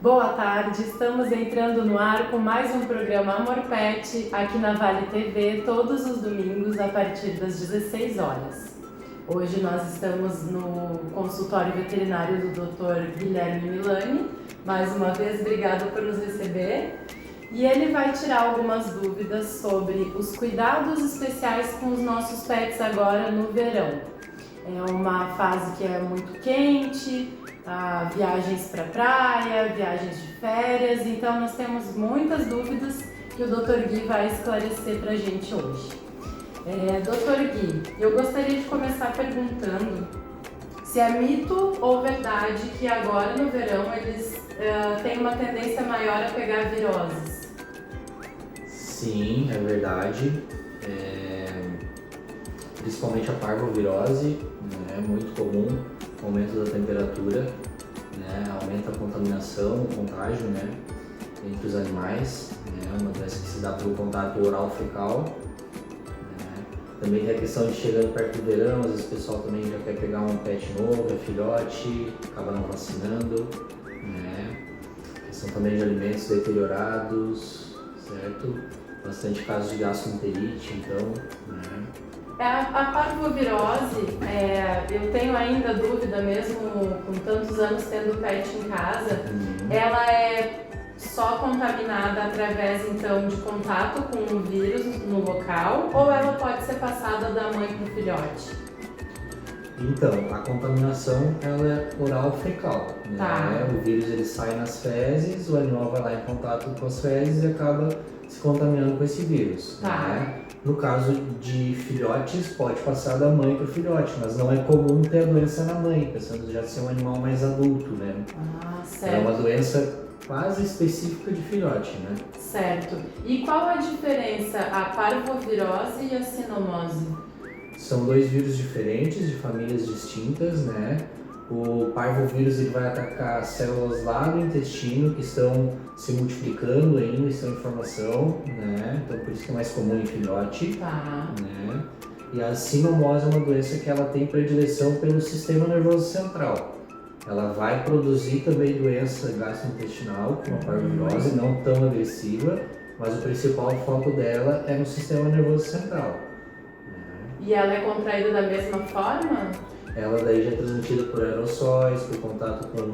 Boa tarde, estamos entrando no ar com mais um programa Amor Pet aqui na Vale TV, todos os domingos a partir das 16 horas. Hoje nós estamos no consultório veterinário do Dr. Guilherme Milani. Mais uma vez, obrigada por nos receber. E ele vai tirar algumas dúvidas sobre os cuidados especiais com os nossos pets agora no verão. É uma fase que é muito quente, viagens para praia, viagens de férias, então nós temos muitas dúvidas que o Dr. Gui vai esclarecer para a gente hoje. Dr. Gui, eu gostaria de começar perguntando se é mito ou verdade que agora no verão eles têm uma tendência maior a pegar viroses. Sim, é verdade. Principalmente a parvovirose, né, é muito comum, o aumento da temperatura, né, aumenta a contaminação, o contágio, né, entre os animais, né, uma doença que se dá pelo contato oral-fecal. Né. Também tem a questão de chegando perto do verão, às vezes o pessoal também já quer pegar um pet novo, é filhote, acaba não vacinando, né. A questão também de alimentos deteriorados, certo? Bastante casos de gastroenterite, então, né. A parvovirose, eu tenho ainda dúvida, mesmo com tantos anos tendo pet em casa, ela é só contaminada através então de contato com o vírus no local ou ela pode ser passada da mãe para o filhote? Então, a contaminação ela é oral-fecal, né? Tá. O vírus ele sai nas fezes, o animal vai lá em contato com as fezes e acaba se contaminando com esse vírus. Tá. Né? No caso de filhotes, pode passar da mãe para o filhote, mas não é comum ter a doença na mãe, pensando já ser um animal mais adulto, né? Certo. É uma doença quase específica de filhote, né? Certo. E qual a diferença, a parvovirose e a sinomose? São dois vírus diferentes, de famílias distintas, né? O parvovírus ele vai atacar células lá do intestino que estão se multiplicando ainda, estão em formação, né? Então por isso que é mais comum em filhote. Tá. Né? E a sinomose é uma doença que ela tem predileção pelo sistema nervoso central. Ela vai produzir também doença gastrointestinal, como a parvovirose, não tão agressiva, mas o principal foco dela é no sistema nervoso central. E ela é contraída da mesma forma? Ela daí já é transmitida por aerossóis, por contato com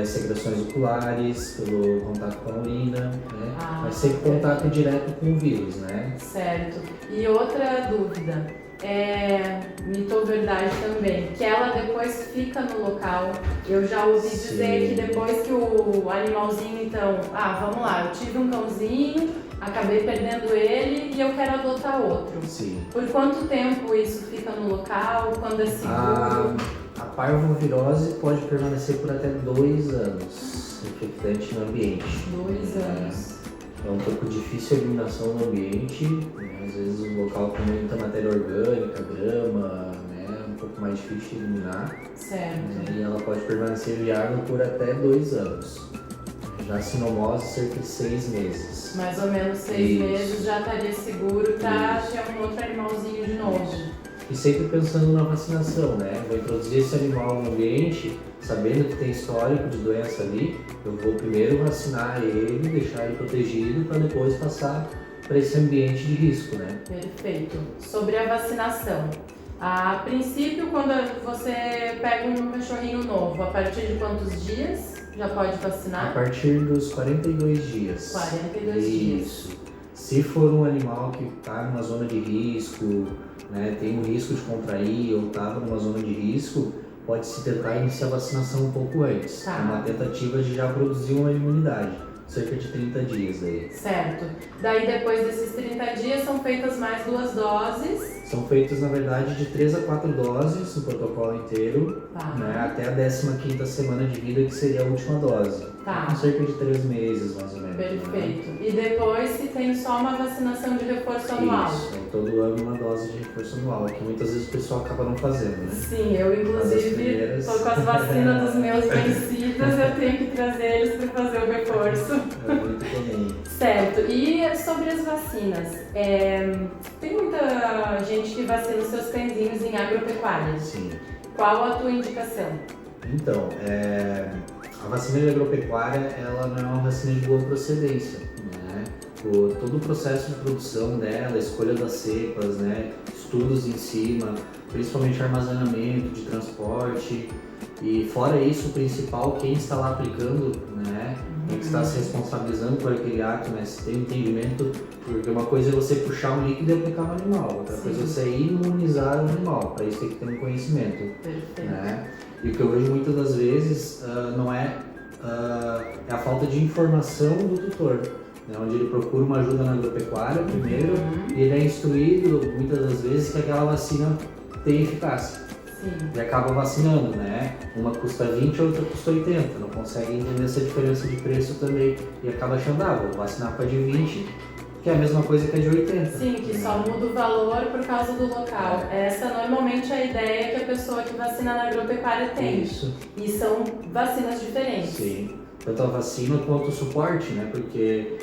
secreções oculares, pelo contato com a urina, né? Mas sempre contato direto com o vírus, né? Certo. E outra dúvida, mito ou verdade também, que ela depois fica no local. Eu já ouvi dizer que depois que o animalzinho, então, vamos lá, eu tive um cãozinho, acabei perdendo ele e eu quero adotar outro. Sim. Por quanto tempo isso fica no local? Quando é seguro? A parvovirose pode permanecer por até 2 anos infectante no ambiente. 2 anos. É um pouco difícil a eliminação no ambiente, né? Às vezes o local com muita matéria orgânica, grama, né? É um pouco mais difícil de eliminar. Certo. Né? E ela pode permanecer viável por até 2 anos. Já a sinomose, cerca de 6 meses. Mais ou menos 6 meses já estaria seguro para ter um outro animalzinho de novo. E sempre pensando na vacinação, né? Vou introduzir esse animal no ambiente, sabendo que tem histórico de doença ali, eu vou primeiro vacinar ele, deixar ele protegido, para depois passar para esse ambiente de risco, né? Perfeito. Sobre a vacinação. A princípio, quando você pega um cachorrinho novo, a partir de quantos dias já pode vacinar? A partir dos 42 dias. 42 dias. Isso. Se for um animal que está numa zona de risco, né, tem um risco de contrair ou estava numa zona de risco, pode-se tentar iniciar a vacinação um pouco antes. Tá. É uma tentativa de já produzir uma imunidade, cerca de 30 dias aí. Certo. Daí depois desses 30 dias são feitas mais 2 doses. São feitas, na verdade, de 3 a 4 doses no protocolo inteiro, Tá. né, até a 15ª semana de vida, que seria a última dose. Tá. Tá. Com cerca de 3 meses, mais ou menos. Perfeito. Né? E depois se tem só uma vacinação de reforço anual? Isso, todo ano uma dose de reforço anual, que muitas vezes o pessoal acaba não fazendo, né? Sim, eu inclusive estou com as vacinas dos meus vencidas, eu tenho que trazer eles para fazer o reforço. É muito comum. Certo. E sobre as vacinas, tem muita gente que vacina os seus cãezinhos em agropecuária. Sim. Qual a tua indicação? Então, a vacina de agropecuária, ela não é uma vacina de boa procedência, né? Todo o processo de produção dela, a escolha das cepas, né? Estudos em cima, principalmente armazenamento, de transporte, e fora isso, o principal, quem está lá aplicando, né? Quem está se responsabilizando por aquele ato, né? Se tem entendimento, porque uma coisa é você puxar um líquido e aplicar no animal, outra coisa é você imunizar o animal, para isso tem que ter um conhecimento. Perfeito. Né? E o que eu vejo muitas das vezes é a falta de informação do tutor, né? Onde ele procura uma ajuda na agropecuária primeiro e ele é instruído muitas das vezes que aquela vacina tem eficácia. Sim. E acaba vacinando, né? Uma custa 20, a outra custa 80, não consegue entender essa diferença de preço também e acaba achando, vou vacinar com a de 20, que é a mesma coisa que a de 80. Sim, que só muda o valor por causa do local. Essa normalmente é a ideia que a pessoa que vacina na agropecuária tem. Isso. E são vacinas diferentes. Sim, tanto a vacina quanto o suporte, né? Porque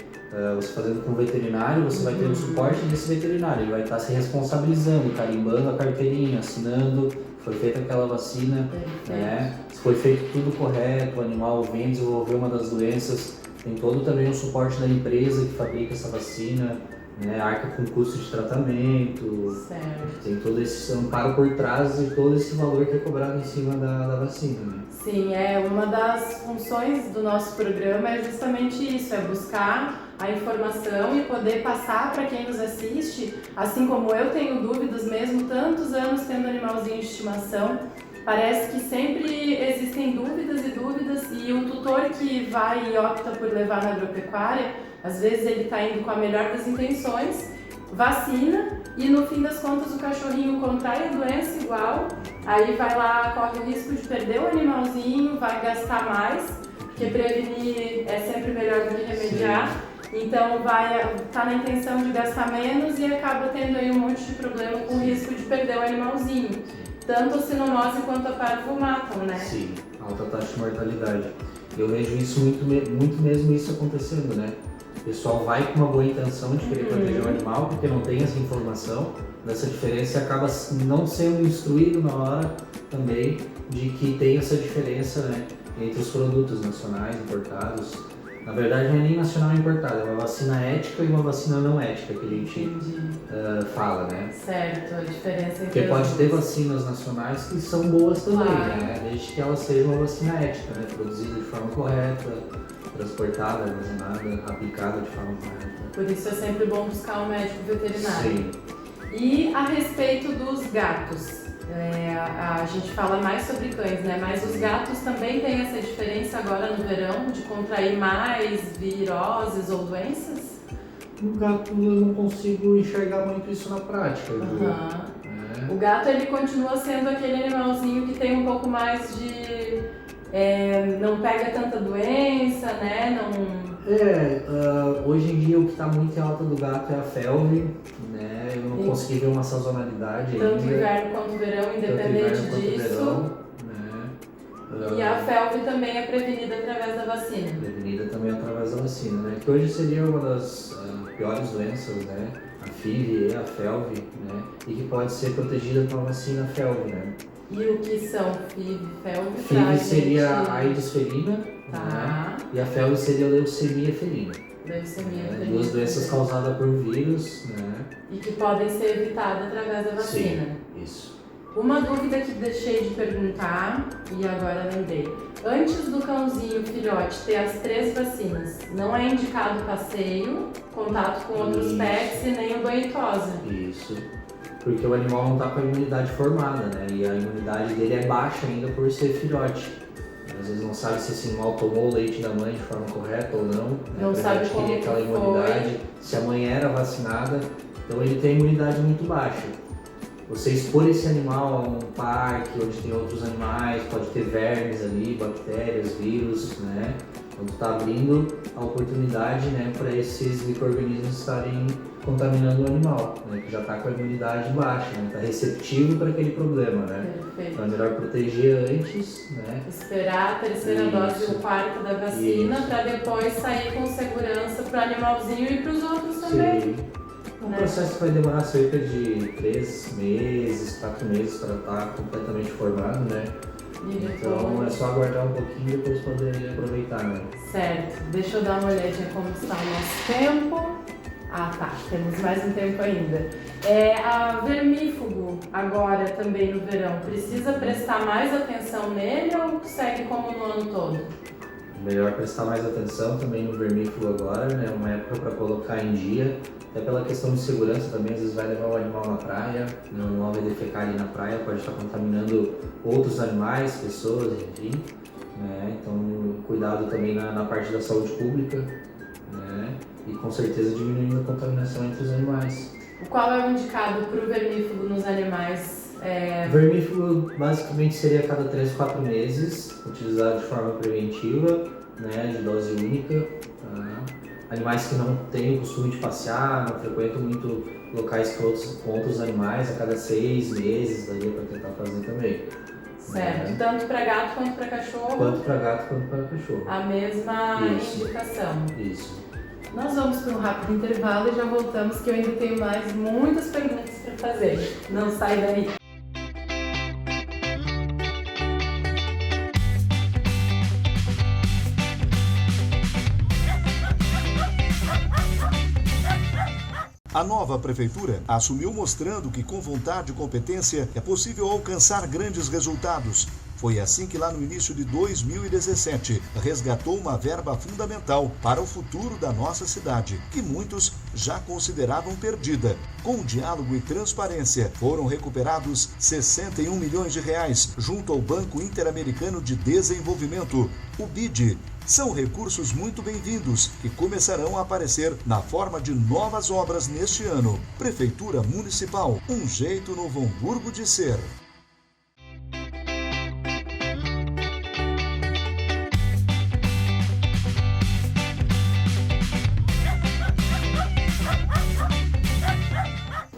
você fazendo com o veterinário, você vai ter o suporte desse veterinário, ele vai estar se responsabilizando, carimbando a carteirinha, assinando, foi feita aquela vacina, né? Se foi feito tudo correto, o animal vem desenvolver uma das doenças, tem todo também o suporte da empresa que fabrica essa vacina, né? Arca com custo de tratamento, certo. Tem todo esse amparo por trás de todo esse valor que é cobrado em cima da vacina, né? Sim, uma das funções do nosso programa é justamente isso, é buscar a informação e poder passar para quem nos assiste, assim como eu tenho dúvidas mesmo, tantos anos tendo animalzinho de estimação, parece que sempre existem dúvidas e o tutor que vai e opta por levar na agropecuária, às vezes ele está indo com a melhor das intenções, vacina e no fim das contas o cachorrinho contrai a doença igual, aí vai lá, corre o risco de perder o animalzinho, vai gastar mais, porque prevenir é sempre melhor do que remediar. Sim. Então tá na intenção de gastar menos e acaba tendo aí um monte de problema com o risco de perder o animalzinho. Tanto a sinomose quanto a parvo matam, né? Sim, alta taxa de mortalidade. Eu vejo isso muito mesmo isso acontecendo, né? O pessoal vai com uma boa intenção de querer proteger o animal, porque não tem essa informação dessa diferença e acaba não sendo instruído na hora também de que tem essa diferença, né, entre os produtos nacionais, importados. Na verdade, não é nem nacional nem importado, é uma vacina ética e uma vacina não ética que a gente fala, né? Certo, a diferença entre porque pode ter vacinas nacionais que são boas também, né? Desde que ela seja uma vacina ética, né? Produzida de forma correta, transportada, armazenada, aplicada de forma correta. Por isso é sempre bom buscar um médico veterinário. Sim. E a respeito dos gatos? A gente fala mais sobre cães, né? Mas os gatos também têm essa diferença agora no verão de contrair mais viroses ou doenças? No gato eu não consigo enxergar muito isso na prática. O gato ele continua sendo aquele animalzinho que tem um pouco mais de... não pega tanta doença, né? Hoje em dia o que está muito em alta do gato é a felve, né? Eu não consegui ver uma sazonalidade tanto ainda. inverno quanto verão, independente disso. E a felve também é prevenida através da vacina. Prevenida também através da vacina, né? Que hoje seria uma das piores doenças, né? A FIV e a felve, né? E que pode ser protegida com a vacina felve, né? E o que são FIV, felve? FIV seria a AIDS felina, né? E a felve seria a leucemia felina. Duas doenças causadas por vírus, né? E que podem ser evitadas através da vacina. Sim, isso. Uma dúvida que deixei de perguntar e agora lembrei. Antes do cãozinho filhote ter as 3 vacinas, não é indicado passeio, contato com outros pets e nem o banho e tosa. Isso. Porque o animal não está com a imunidade formada, né? E a imunidade dele é baixa ainda por ser filhote. Às vezes não sabe se esse animal tomou o leite da mãe de forma correta ou não. Não sabe como aquela imunidade, se a mãe era vacinada, então ele tem a imunidade muito baixa. você expor esse animal a um parque onde tem outros animais, pode ter vermes ali, bactérias, vírus, né? Então tu está abrindo a oportunidade, né, para esses micro-organismos estarem contaminando o animal, né, que já está com a imunidade baixa, né, está receptivo para aquele problema, né? Perfeito. Então é melhor proteger antes, né? Esperar a terceira dose ou quarta da vacina para depois sair com segurança para o animalzinho e para os outros também. Sim. O processo vai demorar cerca de 3 meses, 4 meses para estar completamente formado, né? Então é só aguardar um pouquinho e depois poder aproveitar, né? Certo. Deixa eu dar uma olhadinha como está o nosso tempo. Ah, tá. Temos mais um tempo ainda. A vermífugo, agora também no verão, precisa prestar mais atenção nele ou segue como no ano todo? Melhor prestar mais atenção também no vermífugo agora, né? Uma época para colocar em dia. Até pela questão de segurança também, às vezes vai levar o animal na praia, o animal vai defecar ali na praia, pode estar contaminando outros animais, pessoas, enfim. Né? Então, cuidado também na parte da saúde pública, né? E com certeza diminuindo a contaminação entre os animais. Qual é o indicado para o vermífugo nos animais? Vermífugo basicamente seria a cada 3 ou 4 meses, utilizado de forma preventiva, né? De dose única. Tá? Animais que não têm o costume de passear, não frequentam muito locais com outros animais, a cada 6 meses daria para tentar fazer também. Certo, né? Tanto para gato quanto para cachorro? Tanto para gato quanto para cachorro. A mesma indicação. Isso. Nós vamos para um rápido intervalo e já voltamos, que eu ainda tenho mais muitas perguntas para fazer. Não sai daí! A nova prefeitura assumiu mostrando que com vontade e competência é possível alcançar grandes resultados. Foi assim que lá no início de 2017 resgatou uma verba fundamental para o futuro da nossa cidade, que muitos já consideravam perdida. Com diálogo e transparência, foram recuperados 61 milhões de reais junto ao Banco Interamericano de Desenvolvimento, o BID. São recursos muito bem-vindos que começarão a aparecer na forma de novas obras neste ano. Prefeitura Municipal, um jeito Novo Hamburgo de ser.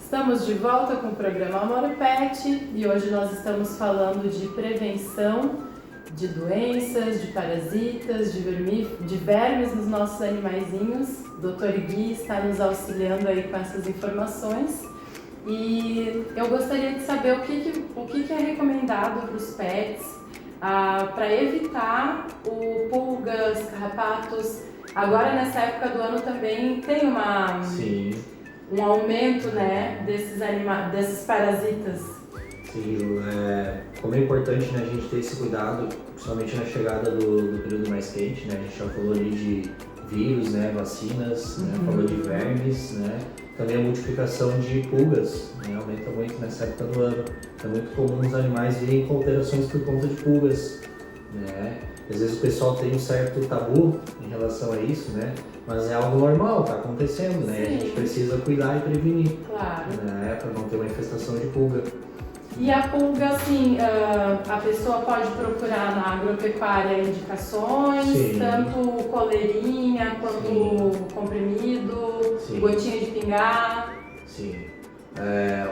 Estamos de volta com o programa Amor Pet e hoje nós estamos falando de prevenção de doenças, de parasitas, de vermes nos nossos animaizinhos. O Dr. Gui está nos auxiliando aí com essas informações e eu gostaria de saber o que é recomendado para os pets para evitar pulgas, carrapatos. Agora nessa época do ano também tem um aumento, né, desses parasitas. Sim, como é importante, né, a gente ter esse cuidado, principalmente na chegada do período mais quente, né? A gente já falou ali de vírus, né, vacinas, né, falou de vermes, né? Também a multiplicação de pulgas, né, aumenta muito nessa época do ano. É muito comum os animais virem com alterações por conta de pulgas, né? Às vezes o pessoal tem um certo tabu em relação a isso, né? Mas é algo normal, está acontecendo, né? Sim. A gente precisa cuidar e prevenir, claro, né? Para não ter uma infestação de pulga. E a pulga, assim, a pessoa pode procurar na agropecuária indicações, Sim. tanto coleirinha quanto comprimido, Sim. gotinha de pingar. Sim.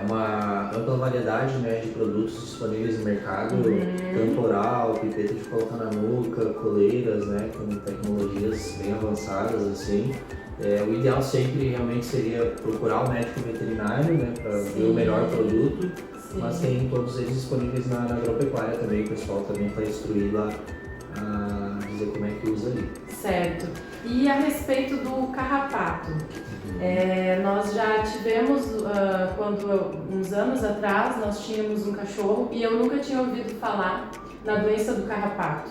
Uma ampla variedade, né, de produtos disponíveis no mercado, tanto oral, pipeta de colocar na nuca, coleiras, né, com tecnologias bem avançadas, assim. O ideal sempre realmente seria procurar o médico veterinário, né, para ver o melhor produto. Sim. Mas tem todos eles disponíveis na agropecuária também, o pessoal também está instruído a dizer como é que usa ali. Certo. E a respeito do carrapato, nós já tivemos, uns anos atrás, nós tínhamos um cachorro e eu nunca tinha ouvido falar na doença do carrapato.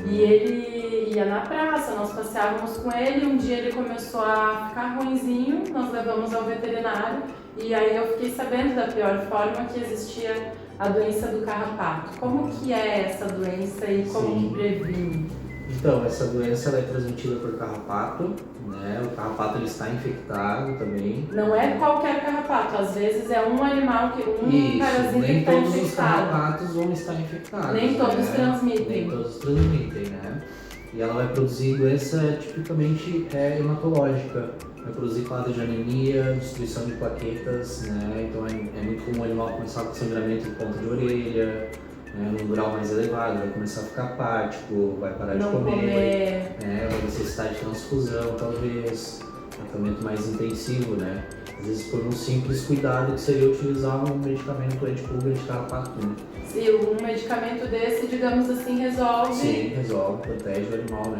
E ele ia na praça, nós passeávamos com ele, um dia ele começou a ficar ruinzinho, nós levamos ao veterinário e aí eu fiquei sabendo da pior forma que existia a doença do carrapato. Como que é essa doença e como que previne? Então, essa doença ela é transmitida por carrapato, né? O carrapato ele está infectado também. Não é qualquer carrapato, às vezes é um animal, Isso, parasita que nem está todos os infectado. carrapatos vão estar infectados. Nem todos transmitem. Nem todos transmitem, né? E ela vai produzir doença tipicamente hematológica. Vai produzir quadro de anemia, destruição de plaquetas, né? Então é muito comum o animal começar com sangramento de ponta de orelha, né? Num grau mais elevado, vai começar a ficar apático, vai parar de comer. Né? Vai necessitar de transfusão, talvez, tratamento mais intensivo, né? Às vezes por um simples cuidado que seria utilizar um medicamento antipulga, anticarrapato, né? Se um medicamento desse, digamos assim, resolve. Sim, resolve, protege o animal, né?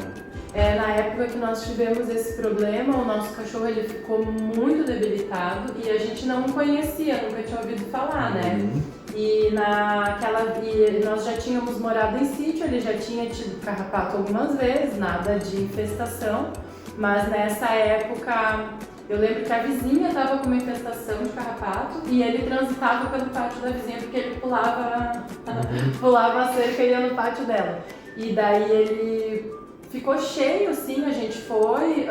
Na época que nós tivemos esse problema, o nosso cachorro ele ficou muito debilitado e a gente não conhecia, nunca tinha ouvido falar, né? E nós já tínhamos morado em sítio, ele já tinha tido carrapato algumas vezes, nada de infestação, mas nessa época eu lembro que a vizinha estava com uma infestação de carrapato e ele transitava pelo pátio da vizinha porque ele pulava a cerca e ia no pátio dela. E daí ele ficou cheio, assim, a gente foi,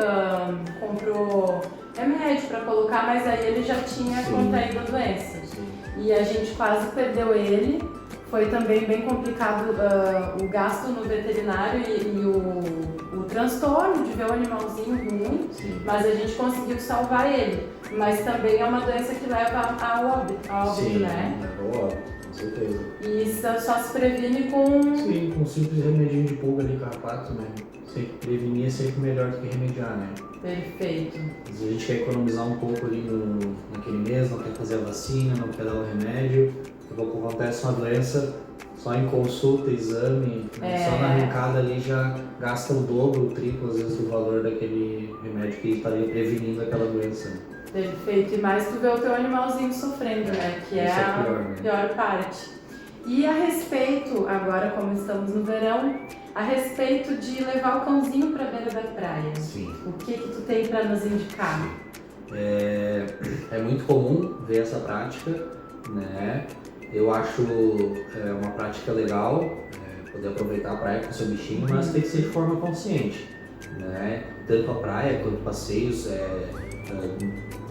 comprou remédio para colocar, mas aí ele já tinha contraído a doença. Sim. E a gente quase perdeu ele. Foi também bem complicado o gasto no veterinário e o transtorno de ver o animalzinho ruim, mas a gente conseguiu salvar ele. Mas também é uma doença que leva a óbito, né? Leva ao óbito, com certeza. E isso só se previne com... Sim, com um simples remedinho de pulga ali, carrapato, né? Sempre prevenir é sempre melhor do que remediar, né? Perfeito. Às vezes a gente quer economizar um pouco ali naquele mês, não quer fazer a vacina, não quer dar o remédio. Daqui a pouco acontece uma doença, só em consulta, exame, só na arrancada ali já gasta o dobro, o triplo, às vezes, do valor daquele remédio que estaria prevenindo aquela doença. Né? Perfeito. E mais tu vê o teu animalzinho sofrendo, né? Que é a pior parte. E a respeito, agora como estamos no verão, a respeito de levar o cãozinho para a beira da praia. Sim. O que tu tem para nos indicar? É muito comum ver essa prática, né? Eu acho uma prática legal, poder aproveitar a praia com o seu bichinho, mas tem que ser de forma consciente, né? Tanto a praia quanto passeios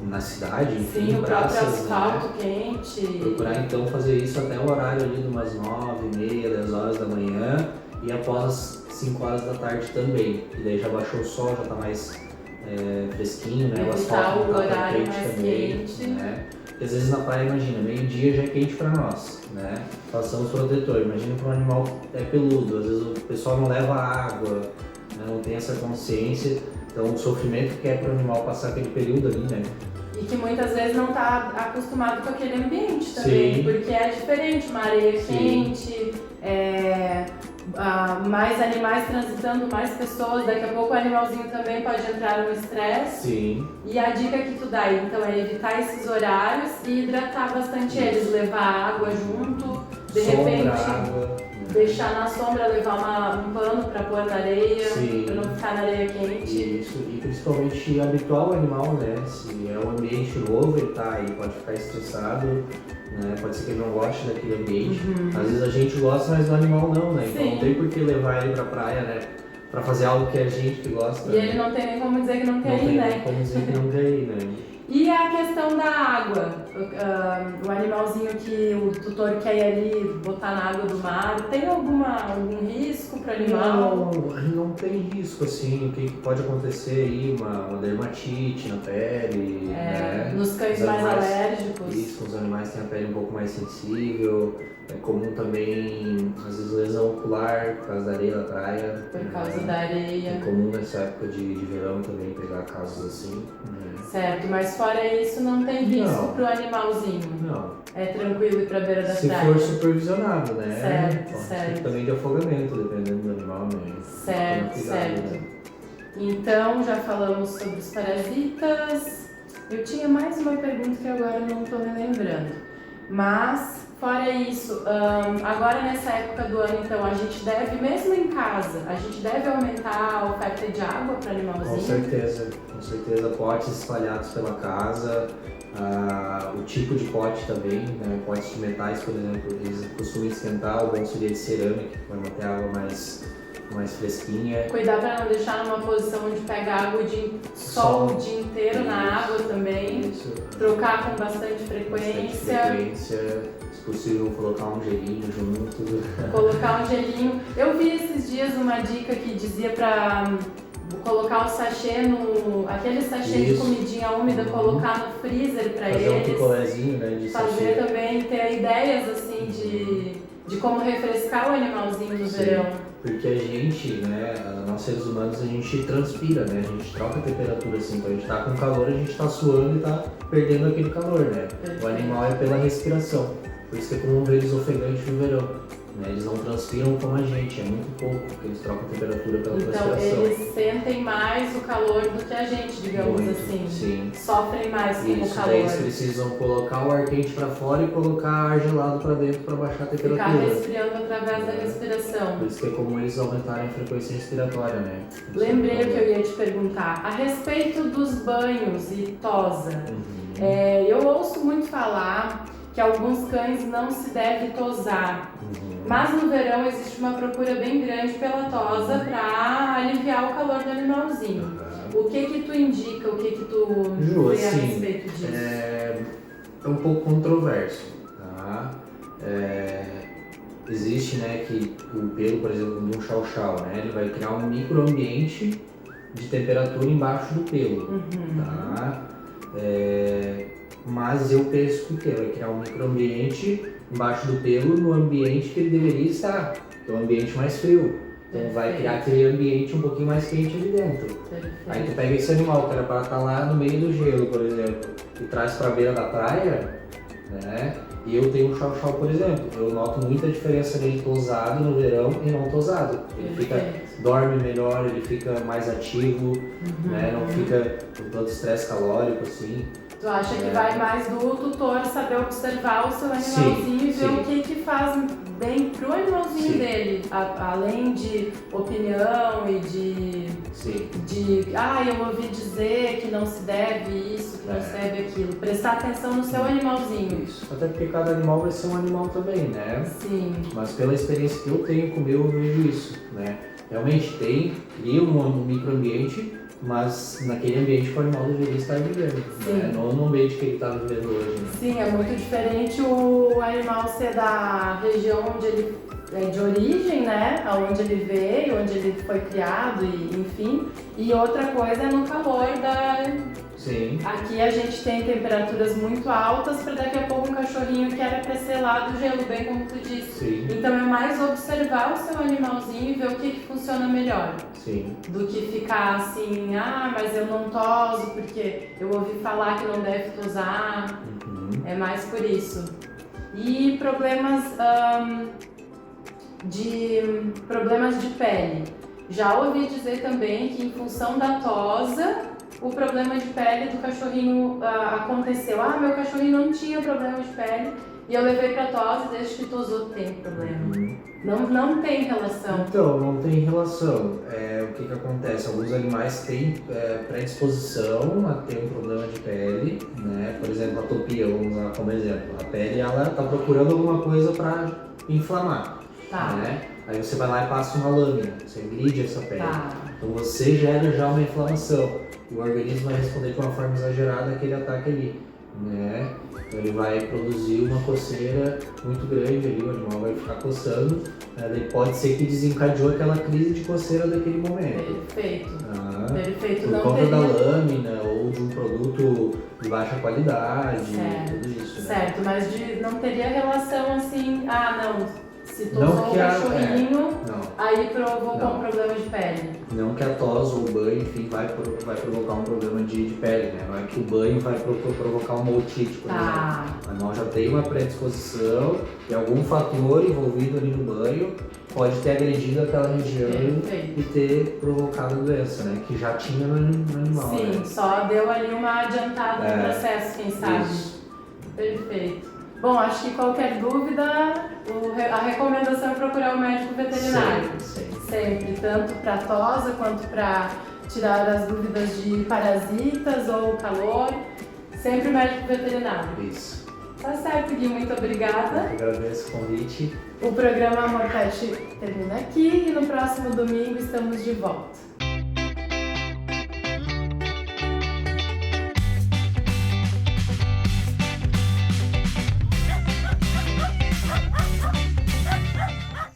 na cidade, enfim, o praças, próprio asfalto, né? quente. Procurar então fazer isso até o horário ali de umas 9h30, 10 horas da manhã e após as 5 horas da tarde também, e daí já baixou o sol, já está mais fresquinho, né? O asfalto não está tão quente também, quente. né? Porque às vezes na praia, imagina, meio-dia já é quente para nós, né? Passamos protetor, imagina para um animal peludo, às vezes o pessoal não leva água, né? Não tem essa consciência, então o sofrimento que é para o animal passar aquele período ali, né? E que muitas vezes não está acostumado com aquele ambiente também, porque é diferente, uma areia quente, mais animais transitando, mais pessoas, daqui a pouco o animalzinho também pode entrar no estresse. Sim. E a dica que tu dá, então, é evitar esses horários e hidratar bastante eles, levar água junto, de repente água, deixar na sombra, levar um pano para pôr na areia, para não ficar na areia quente. Isso, e principalmente habituar o animal, né? Se é um ambiente novo, ele pode ficar estressado, né? Pode ser que ele não goste daquele ambiente. Às vezes a gente gosta, mas o animal não, né? Então não tem por que levar ele pra praia, né? Pra fazer algo que é a gente que gosta. E ele não tem nem como dizer que não quer ir, né? Não tem como dizer que não quer ir, né? E a questão da água, o animalzinho que o tutor quer ir ali botar na água do mar, tem algum risco para o animal? Não tem risco, assim, o que pode acontecer aí, uma dermatite na pele, né? Nos cães mais alérgicos. Isso, os animais têm a pele um pouco mais sensível, é comum também, às vezes, lesão ocular por causa da areia da praia. Por causa da areia. É comum nessa época de verão também pegar casos assim. Né? Certo, mas fora isso não tem risco pro animalzinho? Não. É tranquilo ir pra beira da praia? Se for supervisionado, né? Certo. Também de afogamento, dependendo do animal, né? Certo. Né? Então, já falamos sobre os parasitas. Eu tinha mais uma pergunta que agora não estou me lembrando. Mas, fora isso, agora nessa época do ano, então, a gente deve, mesmo em casa, a gente deve aumentar a oferta de água para animalzinho? Com certeza, potes espalhados pela casa, o tipo de pote também, né? Potes de metais, por exemplo, eles costumam esquentar, o bom seria de cerâmica, que vai manter a água mais mais fresquinha. Cuidar para não deixar numa posição onde pega água sol o dia inteiro na água também. Isso. Trocar com bastante frequência. Se possível, colocar um gelinho junto. Colocar um gelinho. Eu vi esses dias uma dica que dizia para colocar o sachê aquele sachê de comidinha úmida, colocar no freezer para eles. Fazer um picolézinho, né, de fazer sachê. também, ter ideias assim de como refrescar o animalzinho no verão. Porque a gente, né, nós seres humanos, a gente transpira, né, a gente troca a temperatura assim, quando a gente tá com calor, a gente tá suando e tá perdendo aquele calor, né. Perfeito. O animal é pela respiração, por isso que é comum ver eles ofegantes no verão. Eles não transpiram como a gente, é muito pouco, porque eles trocam a temperatura pela Então respiração. eles sentem mais o calor do que a gente, digamos Muito, assim. sim. Sofrem mais com o Isso, calor. daí eles precisam colocar o ar quente para fora e colocar ar gelado para dentro para baixar a temperatura. Ficar respirando através da respiração. Por isso que é comum eles aumentarem a frequência respiratória, né? Lembrei o que eu ia te perguntar. A respeito dos banhos e tosa. Uhum. Eu ouço muito falar que alguns cães não se deve tosar. Uhum. Mas no verão existe uma procura bem grande pela tosa para aliviar o calor do animalzinho. O que tu indica, o que tu Ju, vê a assim, respeito disso? É um pouco controverso, tá? Existe, né, que o pelo, por exemplo, de um chau-chau, né, ele vai criar um microambiente de temperatura embaixo do pelo, tá? Mas eu penso que o que vai criar um microambiente embaixo do pelo no ambiente que ele deveria estar, que é um ambiente mais frio. Então vai criar aquele ambiente um pouquinho mais quente ali dentro. Perfeito. Aí tu pega esse animal que era para estar lá no meio do gelo, por exemplo, e traz para a beira da praia, né? E eu tenho um chau-chau, por exemplo, eu noto muita diferença dele tosado no verão e não tosado. Ele dorme melhor, ele fica mais ativo, né? Não fica com tanto estresse calórico assim. Tu acha que vai mais do tutor saber observar o seu animalzinho e ver o que faz bem pro animalzinho dele, além de opinião e de eu ouvi dizer que não se deve isso, que não se deve aquilo. Prestar atenção no seu animalzinho. Isso. Até porque cada animal vai ser um animal também, né? Sim. Mas pela experiência que eu tenho com o meu, eu vejo isso, né? Realmente cria um microambiente, mas naquele ambiente que o animal deveria estar vivendo, né? Não no ambiente que ele está vivendo hoje. Né? Sim, é muito diferente o animal ser da região onde ele é de origem, né? Onde ele veio, onde ele foi criado, e enfim. E outra coisa é no calor da... Sim. Aqui a gente tem temperaturas muito altas para daqui a pouco um cachorrinho que era para ser lá do gelo, bem como tu disse. Sim. Então é mais observar o seu animalzinho e ver o que funciona melhor. Sim. Do que ficar assim, mas eu não toso porque eu ouvi falar que não deve tosar. É mais por isso. E problemas de pele. Já ouvi dizer também que em função da tosa, o problema de pele do cachorrinho aconteceu. Meu cachorrinho não tinha problema de pele e eu levei pra tosa e desde que tosou tem problema. Não tem relação. Então, não tem relação. O que acontece? Alguns animais têm predisposição a ter um problema de pele, né? Por exemplo, a topia, vamos usar como exemplo. A pele, ela está procurando alguma coisa para inflamar, né? Aí você vai lá e passa uma lâmina, você agride essa pele. Então você gera já uma inflamação. O organismo vai responder de uma forma exagerada àquele ataque ali, né? Então ele vai produzir uma coceira muito grande ali, o animal vai ficar coçando, daí pode ser que desencadeou aquela crise de coceira daquele momento. Perfeito. Perfeito. Por conta da lâmina ou de um produto de baixa qualidade, tudo isso, né? Certo, mas não teria relação assim, se tosou o cachorrinho, aí provocou um problema de pele. Não que a tosse ou o banho, enfim, vai provocar um problema de pele, né? Não é que o banho vai provocar uma otite, por exemplo. O animal já tem uma predisposição e algum fator envolvido ali no banho pode ter agredido aquela região e ter provocado a doença, né? Que já tinha no animal. Sim, né? só deu ali uma adiantada no processo, quem sabe. Isso. Perfeito. Bom, acho que qualquer dúvida, a recomendação é procurar o médico veterinário. Sempre, tanto para tosa quanto para tirar as dúvidas de parasitas ou calor. Sempre o médico veterinário. Isso. Tá certo, Gui, muito obrigada. Eu agradeço o convite. O programa Amor Pet termina aqui e no próximo domingo estamos de volta.